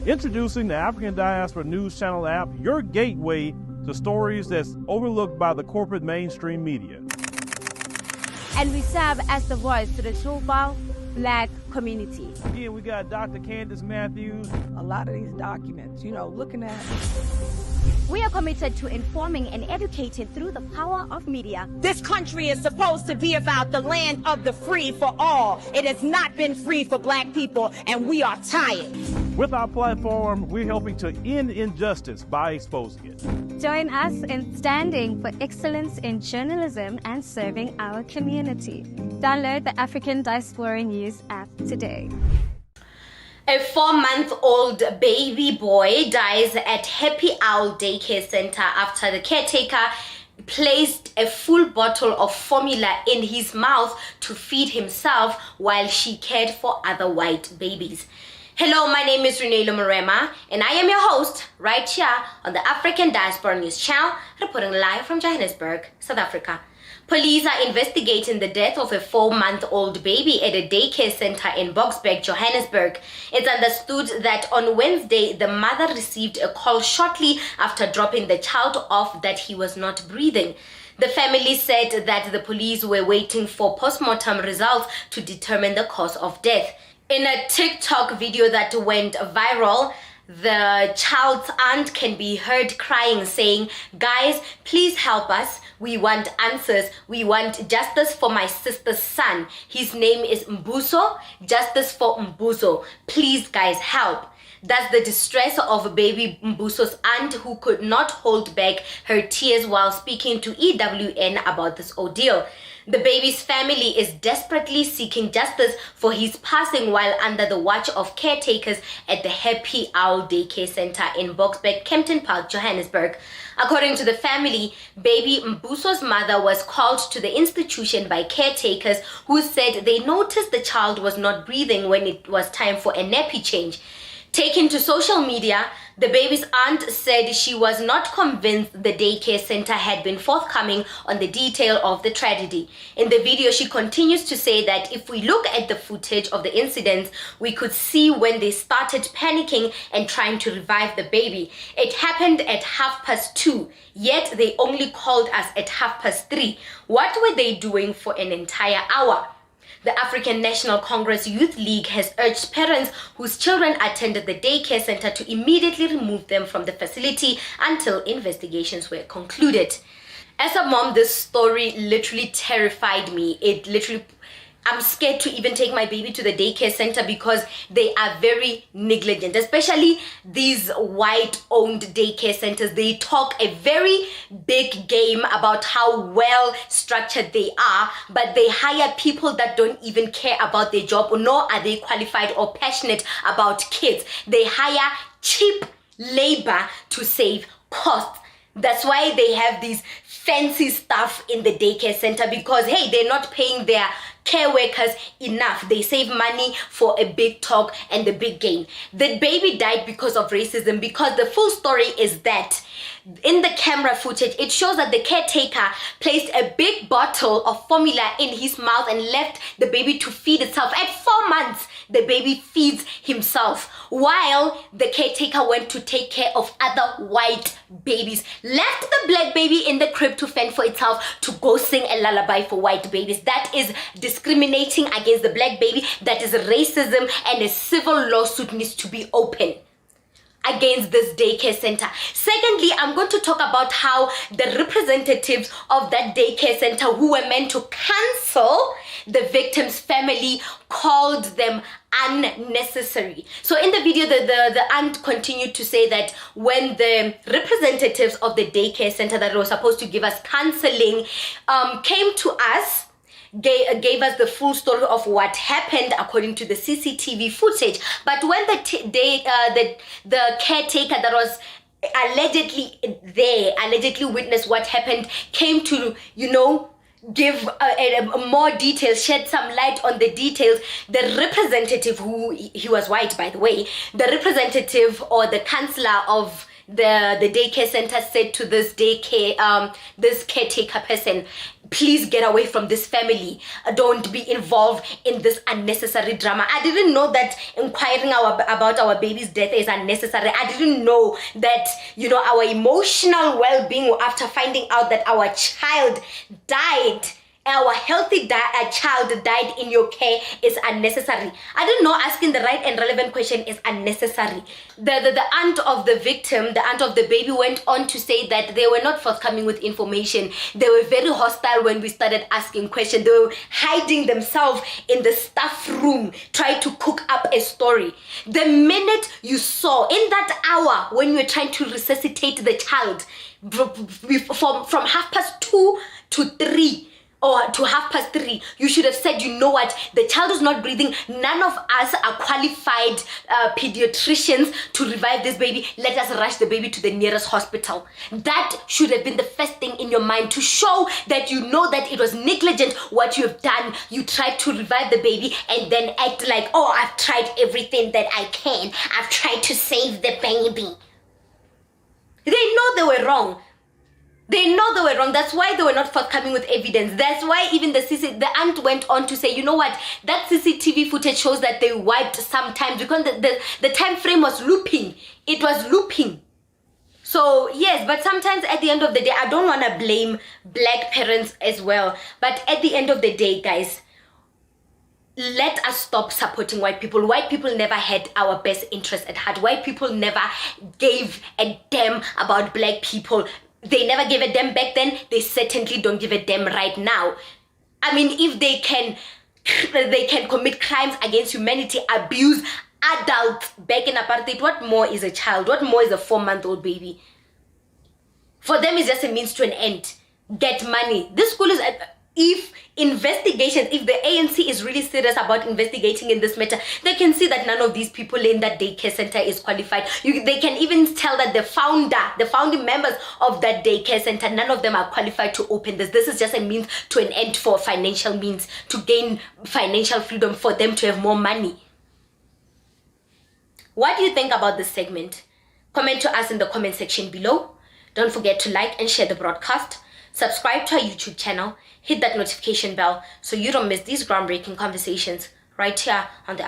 Introducing the African Diaspora News Channel app, your gateway to stories that's overlooked by the corporate mainstream media. And we serve as the voice to the Truval Black community. Again, we got Dr. Candace Matthews. A lot of these documents, looking at. We are committed to informing and educating through the power of media. This country is supposed to be about the land of the free for all. It has not been free for Black people, and we are tired. With our platform, we're helping to end injustice by exposing it. Join us in standing for excellence in journalism and serving our community. Download the African Diaspora News app today. A 4-month-old baby boy dies at Happy Owl Daycare Center after the caretaker placed a full bottle of formula in his mouth to feed himself while she cared for other white babies. Hello, my name is Renee Lomorema, and I am your host right here on the African Diaspora News Channel, reporting live from Johannesburg, South Africa. Police are investigating the death of a 4-month-old baby at a daycare center in Boksburg, Johannesburg. It's understood that on Wednesday, the mother received a call shortly after dropping the child off that he was not breathing. The family said that the police were waiting for post-mortem results to determine the cause of death. In a TikTok video that went viral, the child's aunt can be heard crying, saying, "Guys, please help us. We want answers. We want justice for my sister's son. His name is Mbuso. Justice for Mbuso. Please, guys, help." That's the distress of baby Mbuso's aunt, who could not hold back her tears while speaking to EWN about this ordeal. The baby's family is desperately seeking justice for his passing while under the watch of caretakers at the Happy Owl Daycare Center in Boksburg, Kempton Park, Johannesburg. According to the family, baby Mbuso's mother was called to the institution by caretakers who said they noticed the child was not breathing when it was time for a nappy change. Taken to social media, the baby's aunt said she was not convinced the daycare center had been forthcoming on the detail of the tragedy. In the video, she continues to say that if we look at the footage of the incidents, we could see when they started panicking and trying to revive the baby. It happened at 2:30, yet they only called us at 3:30. What were they doing for an entire hour? The African National Congress Youth League has urged parents whose children attended the daycare center to immediately remove them from the facility until investigations were concluded. As a mom, this story literally terrified me. I'm scared to even take my baby to the daycare center because they are very negligent, especially these white-owned daycare centers. They talk a very big game about how well structured they are, but they hire people that don't even care about their job, nor are they qualified or passionate about kids. They hire cheap labor to save costs. That's why they have these fancy stuff in the daycare center, because hey, they're not paying their care workers enough. They save money for a big talk and the big gain. The baby died because of racism, because the full story is that in the camera footage, it shows that the caretaker placed a big bottle of formula in his mouth and left the baby to feed itself. At 4 months, the baby feeds himself, while the caretaker went to take care of other white babies, left the black baby in the crib to fend for itself, to go sing a lullaby for white babies. That is discriminating against the black baby. That is racism, and a civil lawsuit needs to be opened against this daycare center. Secondly, I'm going to talk about how the representatives of that daycare center, who were meant to counsel the victim's family, called them unnecessary. So in the video, the aunt continued to say that when the representatives of the daycare center that were supposed to give us counseling came to us, gave us the full story of what happened according to the CCTV footage. But when the caretaker that was allegedly witnessed what happened, came to, give a more details, shed some light on the details, the representative, who he was white by the way, the representative or the counselor of the daycare center said to this this caretaker person, please get away from this family. Don't be involved in this unnecessary drama. I didn't know that inquiring about our baby's death is unnecessary. I didn't know that, you know, our emotional well-being after finding out that our child died, our healthy child died in your care is unnecessary. I didn't know asking the right and relevant question is unnecessary. The aunt of the victim, the aunt of the baby, went on to say that they were not forthcoming with information. They were very hostile when we started asking questions. They were hiding themselves in the staff room, trying to cook up a story. The minute you saw in that hour when you were trying to resuscitate the child, from 2:30 to 3, or to 3:30, you should have said, you know what, the child is not breathing. None of us are qualified pediatricians to revive this baby. Let us rush the baby to the nearest hospital. That should have been the first thing in your mind, to show that you know that it was negligent what you have done. You tried to revive the baby and then act like, oh, I've tried everything that I can. I've tried to save the baby. They know they were wrong. They know they were wrong. That's why they were not forthcoming with evidence. That's why even the aunt went on to say, you know what, that CCTV footage shows that they wiped sometimes because the time frame was looping. It was looping. So yes, but sometimes at the end of the day, I don't want to blame black parents as well. But at the end of the day, guys, let us stop supporting white people. White people never had our best interest at heart. White people never gave a damn about black people. They never gave a damn back then. They certainly don't give a damn right now. I mean, if they can commit crimes against humanity, abuse adults back in apartheid, what more is a child? What more is a 4-month-old baby? For them, it's just a means to an end. Get money. This school is... If investigations, if the ANC is really serious about investigating in this matter, they can see that none of these people in that daycare center is qualified. They can even tell that the founding members of that daycare center, none of them are qualified to open this. This is just a means to an end for financial means, to gain financial freedom for them to have more money. What do you think about this segment? Comment to us in the comment section below. Don't forget to like and share the broadcast. Subscribe to our YouTube channel. Hit that notification bell so you don't miss these groundbreaking conversations right here on the